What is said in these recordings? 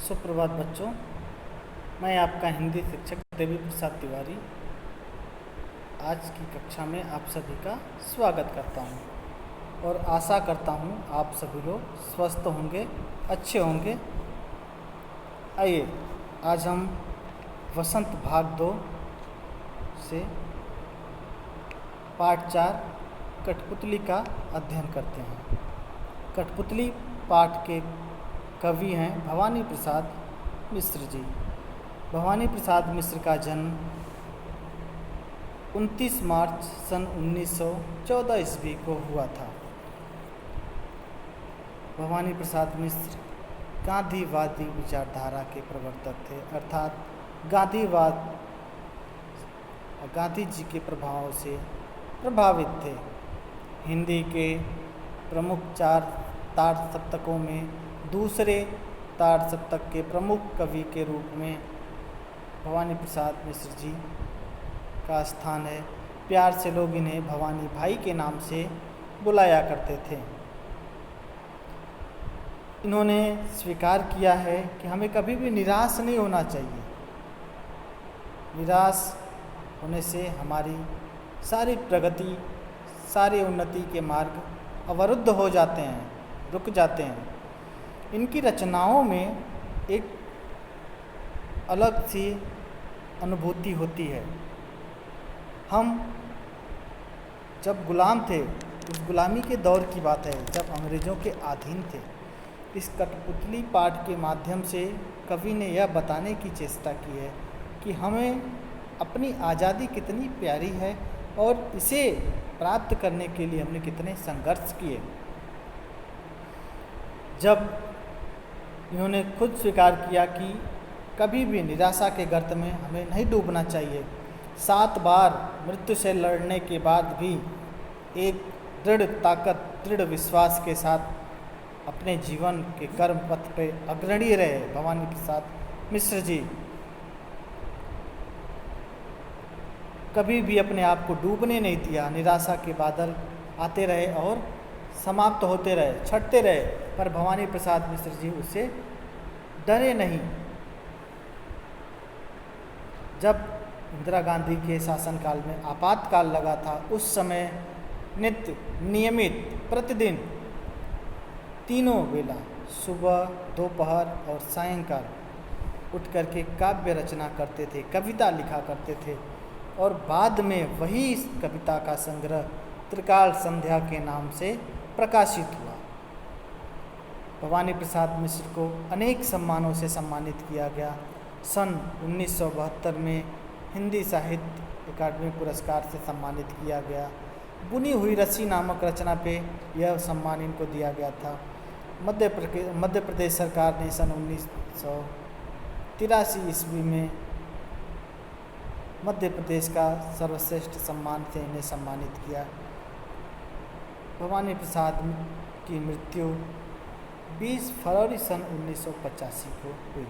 सुप्रभात बच्चों, मैं आपका हिंदी शिक्षक देवी प्रसाद तिवारी आज की कक्षा में आप सभी का स्वागत करता हूं और आशा करता हूं आप सभी लोग स्वस्थ होंगे, अच्छे होंगे। आइए आज हम वसंत भाग 2 से पाठ 4 कठपुतली का अध्ययन करते हैं। कठपुतली पाठ के कवि हैं भवानी प्रसाद मिश्र जी। भवानी प्रसाद मिश्र का जन्म 29 मार्च सन 1914 ईस्वी को हुआ था। भवानी प्रसाद मिश्र गांधीवादी विचारधारा के प्रवर्तक थे, अर्थात गांधीवाद गांधी जी के प्रभाव से प्रभावित थे। हिंदी के प्रमुख 4 ताड़ सप्तकों में दूसरे ताड़ सप्तक के प्रमुख कवि के रूप में भवानी प्रसाद मिश्र जी का स्थान है। प्यार से लोग इन्हें भवानी भाई के नाम से बुलाया करते थे। इन्होंने स्वीकार किया है कि हमें कभी भी निराश नहीं होना चाहिए। निराश होने से हमारी सारी प्रगति, सारी उन्नति के मार्ग अवरुद्ध हो जाते हैं, रुक जाते हैं। इनकी रचनाओं में एक अलग सी अनुभूति होती है। हम जब गुलाम थे, उस गुलामी के दौर की बात है जब अंग्रेज़ों के अधीन थे। इस कठपुतली पाठ के माध्यम से कवि ने यह बताने की चेष्टा की है कि हमें अपनी आज़ादी कितनी प्यारी है और इसे प्राप्त करने के लिए हमने कितने संघर्ष किए। जब इन्होंने खुद स्वीकार किया कि कभी भी निराशा के गर्त में हमें नहीं डूबना चाहिए। 7 बार मृत्यु से लड़ने के बाद भी एक दृढ़ ताकत, दृढ़ विश्वास के साथ अपने जीवन के कर्म पथ पे अग्रणी रहे भवानी प्रसाद मिश्र जी। कभी भी अपने आप को डूबने नहीं दिया। निराशा के बादल आते रहे और समाप्त होते रहे, छटते रहे, पर भवानी प्रसाद मिश्र जी उससे डरे नहीं। जब इंदिरा गांधी के शासनकाल में आपातकाल लगा था, उस समय नित्य नियमित प्रतिदिन तीनों वेला सुबह, दोपहर और सायंकाल उठ करके काव्य रचना करते थे, कविता लिखा करते थे और बाद में वही कविता का संग्रह त्रिकाल संध्या के नाम से प्रकाशित हुआ। भवानी प्रसाद मिश्र को अनेक सम्मानों से सम्मानित किया गया। सन 1972 में हिंदी साहित्य अकादमी पुरस्कार से सम्मानित किया गया। बुनी हुई रस्सी नामक रचना पे यह सम्मान इनको दिया गया था। मध्य प्रदेश सरकार ने सन 1983 ईस्वी में मध्य प्रदेश का सर्वश्रेष्ठ सम्मान से इन्हें सम्मानित किया। भवानी प्रसाद की मृत्यु 20 फरवरी सन 1985 को हुई।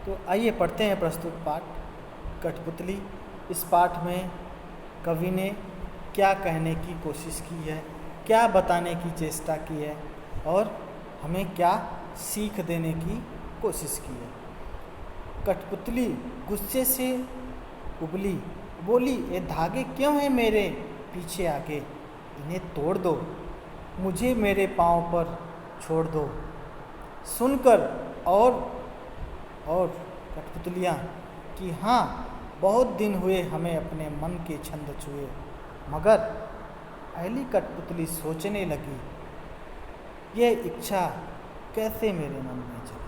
तो आइए पढ़ते हैं प्रस्तुत पाठ कठपुतली। इस पाठ में कवि ने क्या कहने की कोशिश की है, क्या बताने की चेष्टा की है और हमें क्या सीख देने की कोशिश की है। कठपुतली गुस्से से उबली, बोली, ये धागे क्यों हैं मेरे पीछे आगे, इन्हें तोड़ दो, मुझे मेरे पाँव पर छोड़ दो। सुनकर और कठपुतलियाँ कि हाँ, बहुत दिन हुए हमें अपने मन के छंद छुए। मगर पहली कठपुतली सोचने लगी, यह इच्छा कैसे मेरे मन में चली।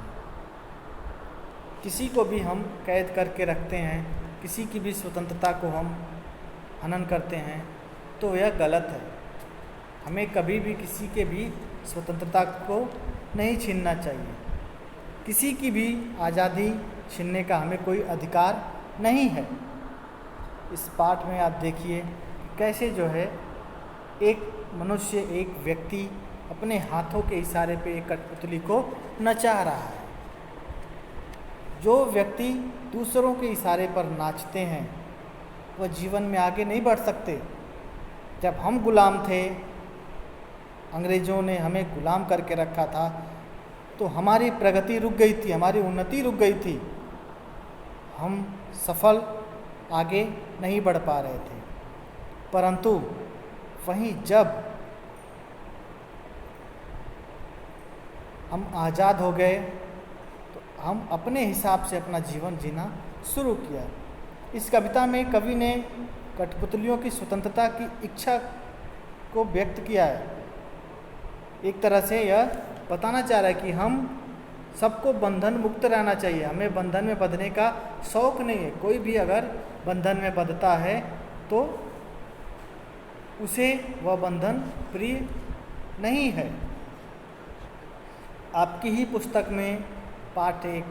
किसी को भी हम कैद करके रखते हैं, किसी की भी स्वतंत्रता को हम हनन करते हैं, तो यह गलत है। हमें कभी भी किसी के भी स्वतंत्रता को नहीं छीनना चाहिए। किसी की भी आज़ादी छीनने का हमें कोई अधिकार नहीं है। इस पाठ में आप देखिए कैसे जो है एक मनुष्य, एक व्यक्ति अपने हाथों के इशारे पे एक कठपुतली को नचा रहा है। जो व्यक्ति दूसरों के इशारे पर नाचते हैं वह जीवन में आगे नहीं बढ़ सकते। जब हम गुलाम थे अंग्रेज़ों ने हमें गुलाम करके रखा था, तो हमारी प्रगति रुक गई थी, हमारी उन्नति रुक गई थी, हम सफल आगे नहीं बढ़ पा रहे थे। परंतु वहीं जब हम आज़ाद हो गए तो हम अपने हिसाब से अपना जीवन जीना शुरू किया। इस कविता में कवि ने कठपुतलियों की स्वतंत्रता की इच्छा को व्यक्त किया है। एक तरह से यह बताना चाह रहा है कि हम सबको बंधन मुक्त रहना चाहिए, हमें बंधन में बंधने का शौक़ नहीं है। कोई भी अगर बंधन में बंधता है तो उसे वह बंधन प्रिय नहीं है। आपकी ही पुस्तक में पाठ 1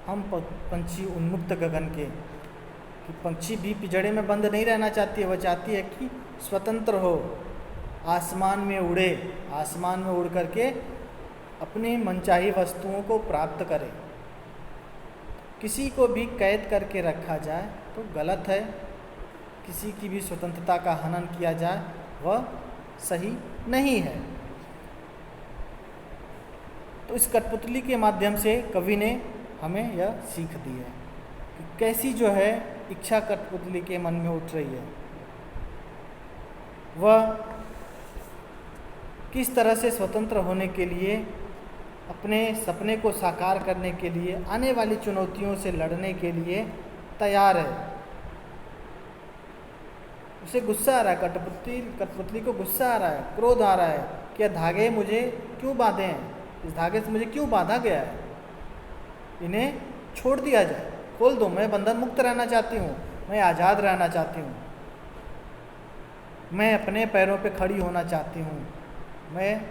हम पंछी उन्मुक्त गगन के, कि पंछी भी पिंजड़े में बंद नहीं रहना चाहती है, वह चाहती है कि स्वतंत्र हो, आसमान में उड़े, आसमान में उड़ करके अपनी मनचाही वस्तुओं को प्राप्त करे। किसी को भी कैद करके रखा जाए तो गलत है, किसी की भी स्वतंत्रता का हनन किया जाए वह सही नहीं है। तो इस कठपुतली के माध्यम से कवि ने हमें यह सीख दी है कि कैसी जो है इच्छा कठपुतली के मन में उठ रही है, वह किस तरह से स्वतंत्र होने के लिए, अपने सपने को साकार करने के लिए, आने वाली चुनौतियों से लड़ने के लिए तैयार है। उसे गुस्सा आ रहा है, कठपुतली को गुस्सा आ रहा है, क्रोध आ रहा है कि धागे मुझे क्यों बांधे हैं, इस धागे से मुझे क्यों बांधा गया है, इन्हें छोड़ दिया जाए, खोल दो, मैं बंधन मुक्त रहना चाहती हूँ, मैं आज़ाद रहना चाहती हूँ, मैं अपने पैरों पे खड़ी होना चाहती हूँ, मैं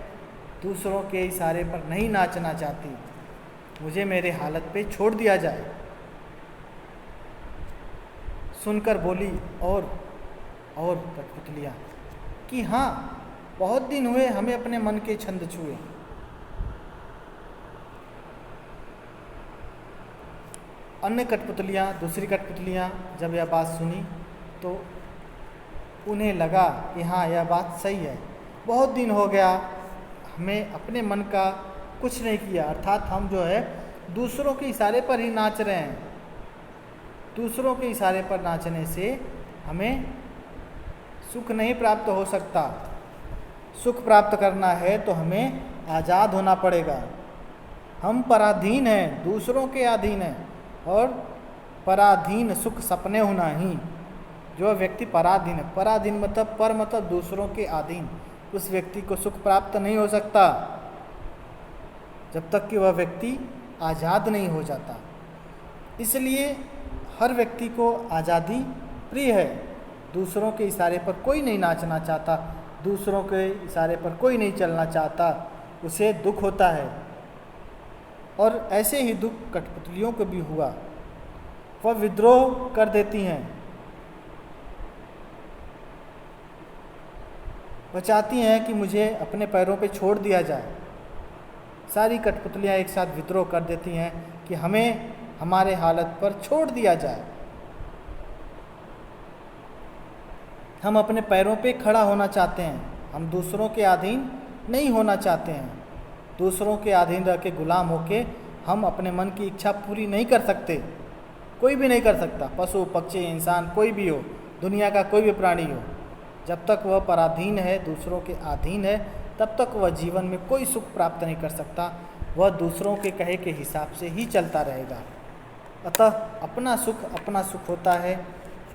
दूसरों के इशारे पर नहीं नाचना चाहती, मुझे मेरे हालत पे छोड़ दिया जाए। सुनकर बोली और कठपुतलियाँ कि हाँ, बहुत दिन हुए हमें अपने मन के छंद छुए। अन्य कठपुतलियाँ, दूसरी कठपुतलियाँ जब यह बात सुनी तो उन्हें लगा कि हाँ, यह बात सही है, बहुत दिन हो गया हमें अपने मन का कुछ नहीं किया, अर्थात हम जो है दूसरों के इशारे पर ही नाच रहे हैं। दूसरों के इशारे पर नाचने से हमें सुख नहीं प्राप्त हो सकता। सुख प्राप्त करना है तो हमें आज़ाद होना पड़ेगा। हम पराधीन हैं, दूसरों के अधीन हैं, और पराधीन सुख सपने होना ही। जो व्यक्ति पराधीन है, पराधीन मतलब पर मतलब दूसरों के अधीन, उस व्यक्ति को सुख प्राप्त नहीं हो सकता जब तक कि वह व्यक्ति आज़ाद नहीं हो जाता। इसलिए हर व्यक्ति को आज़ादी प्रिय है। दूसरों के इशारे पर कोई नहीं नाचना चाहता, दूसरों के इशारे पर कोई नहीं चलना चाहता, उसे दुख होता है। और ऐसे ही दुख कठपुतलियों को भी हुआ। वह विद्रोह कर देती हैं, वह चाहती हैं कि मुझे अपने पैरों पे छोड़ दिया जाए। सारी कठपुतलियाँ एक साथ विद्रोह कर देती हैं कि हमें हमारे हालत पर छोड़ दिया जाए, हम अपने पैरों पे खड़ा होना चाहते हैं, हम दूसरों के अधीन नहीं होना चाहते हैं। दूसरों के अधीन रह के गुलाम होके हम अपने मन की इच्छा पूरी नहीं कर सकते। कोई भी नहीं कर सकता, पशु पक्षी इंसान कोई भी हो, दुनिया का कोई भी प्राणी हो, जब तक वह पराधीन है, दूसरों के अधीन है, तब तक वह जीवन में कोई सुख प्राप्त नहीं कर सकता। वह दूसरों के कहे के हिसाब से ही चलता रहेगा। अतः अपना सुख होता है।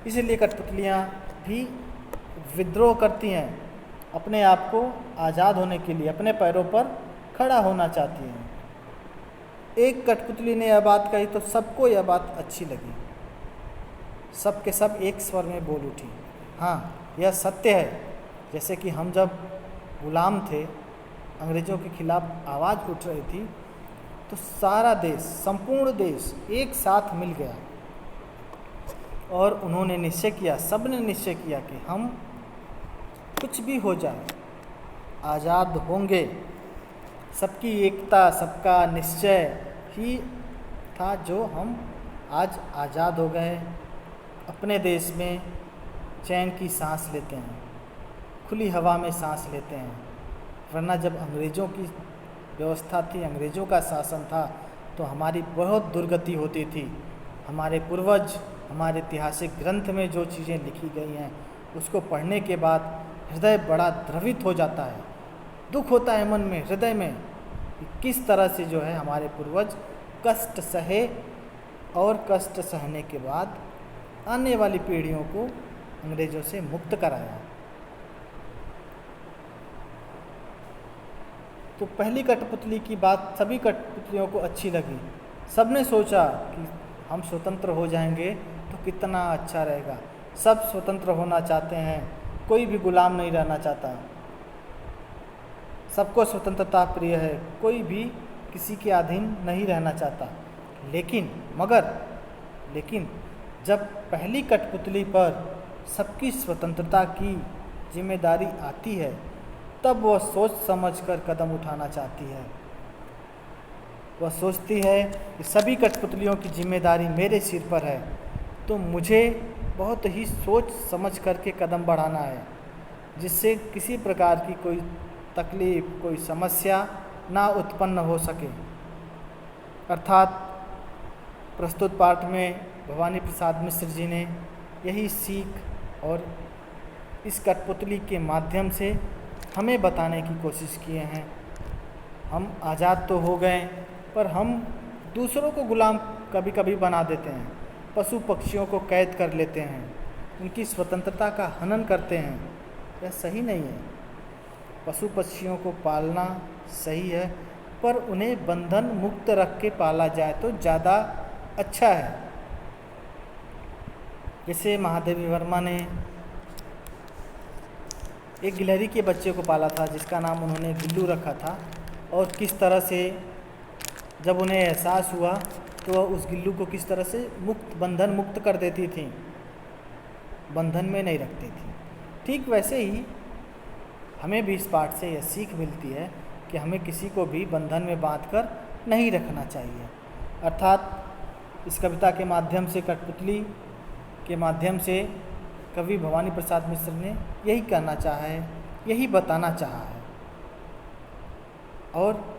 इसलिए कठपुतलियाँ भी विद्रोह करती हैं, अपने आप को आज़ाद होने के लिए अपने पैरों पर खड़ा होना चाहती हैं। एक कठपुतली ने यह बात कही तो सबको यह बात अच्छी लगी, सब के सब एक स्वर में बोल उठी, हाँ यह सत्य है। जैसे कि हम जब गुलाम थे, अंग्रेज़ों के खिलाफ आवाज़ उठ रही थी, तो सारा देश, संपूर्ण देश एक साथ मिल गया और उन्होंने निश्चय किया, सब ने निश्चय किया कि हम कुछ भी हो जाए आज़ाद होंगे। सबकी एकता, सबका निश्चय ही था जो हम आज आज़ाद हो गए, अपने देश में चैन की सांस लेते हैं, खुली हवा में सांस लेते हैं। वरना जब अंग्रेज़ों की व्यवस्था थी, अंग्रेज़ों का शासन था, तो हमारी बहुत दुर्गति होती थी। हमारे पूर्वज, हमारे ऐतिहासिक ग्रंथ में जो चीज़ें लिखी गई हैं उसको पढ़ने के बाद हृदय बड़ा द्रवित हो जाता है, दुख होता है मन में, हृदय में, कि किस तरह से जो है हमारे पूर्वज कष्ट सहे और कष्ट सहने के बाद आने वाली पीढ़ियों को अंग्रेज़ों से मुक्त कराया। तो पहली कठपुतली की बात सभी कठपुतलियों को अच्छी लगी। सबने सोचा कि हम स्वतंत्र हो जाएंगे तो कितना अच्छा रहेगा। सब स्वतंत्र होना चाहते हैं, कोई भी गुलाम नहीं रहना चाहता, सबको स्वतंत्रता प्रिय है, कोई भी किसी के अधीन नहीं रहना चाहता। लेकिन जब पहली कठपुतली पर सबकी स्वतंत्रता की जिम्मेदारी आती है, तब वह सोच समझकर कदम उठाना चाहती है। वह सोचती है कि सभी कठपुतलियों की जिम्मेदारी मेरे सिर पर है, तो मुझे बहुत ही सोच समझ कर के कदम बढ़ाना है, जिससे किसी प्रकार की कोई तकलीफ, कोई समस्या ना उत्पन्न हो सके। अर्थात प्रस्तुत पाठ में भवानी प्रसाद मिश्र जी ने यही सीख और इस कठपुतली के माध्यम से हमें बताने की कोशिश किए हैं। हम आज़ाद तो हो गए, पर हम दूसरों को गुलाम कभी कभी बना देते हैं, पशु पक्षियों को कैद कर लेते हैं, उनकी स्वतंत्रता का हनन करते हैं। यह सही नहीं है। पशु पक्षियों को पालना सही है, पर उन्हें बंधन मुक्त रख के पाला जाए तो ज़्यादा अच्छा है। जैसे महादेवी वर्मा ने एक गिलहरी के बच्चे को पाला था, जिसका नाम उन्होंने गुल्लू रखा था, और किस तरह से जब उन्हें एहसास हुआ तो वह उस गिल्लू को किस तरह से बंधन मुक्त कर देती थी, बंधन में नहीं रखती थी। ठीक वैसे ही हमें भी इस पाठ से यह सीख मिलती है कि हमें किसी को भी बंधन में बांधकर नहीं रखना चाहिए। अर्थात इस कविता के माध्यम से, कठपुतली के माध्यम से कवि भवानी प्रसाद मिश्र ने यही कहना चाहा है, यही बताना चाहा है, और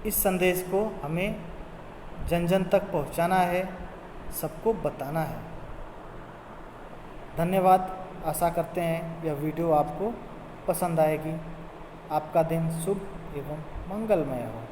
इस संदेश को हमें जन जन तक पहुंचाना है, सबको बताना है। धन्यवाद। आशा करते हैं यह वीडियो आपको पसंद आएगी। आपका दिन शुभ एवं मंगलमय हो।